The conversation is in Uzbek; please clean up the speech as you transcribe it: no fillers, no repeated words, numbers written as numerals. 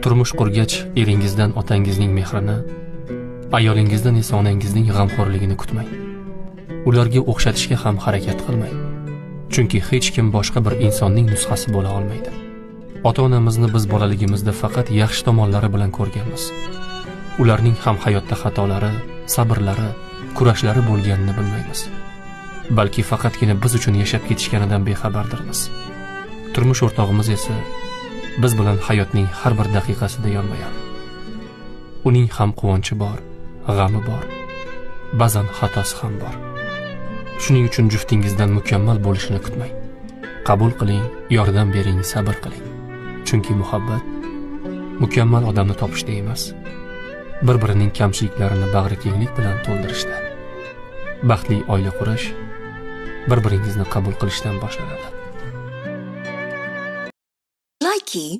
Turmush qurgach eringizdan otangizning mehrini, ayolingizdan esa onangizning g'amxo'rligini kutmang. Ularga o'xshatishga ham harakat qilmang. Chunki hech kim boshqa bir insonning nusxasi bo'la olmaydi. Ota-onamizni biz bolaligimizda faqat yaxshi tomonlari bilan ko'rganmiz. Ularning ham hayotda xatolari, sabrlari, kurashlari bo'lganini bilmaymiz. Balki faqatgina biz uchun yashab ketishganidan bexabardirmiz. Turmush o'rtog'imiz esa biz bilan hayotning har bir daqiqasida yonma-yon. Uning ham quvonchi bor, g'ami bor, ba'zan xatosi ham bor. Shuning uchun juftingizdan mukammal bo'lishini kutmang. Qabul qiling, yordam bering, sabr qiling. Chunki muhabbat mukammal odamni topishda emas, bir-birining kamchiliklarini bag'rikenglik bilan to'ldirishda. Baxtli oila qurish bir-biringizni qabul qilishdan boshlanadi. Likey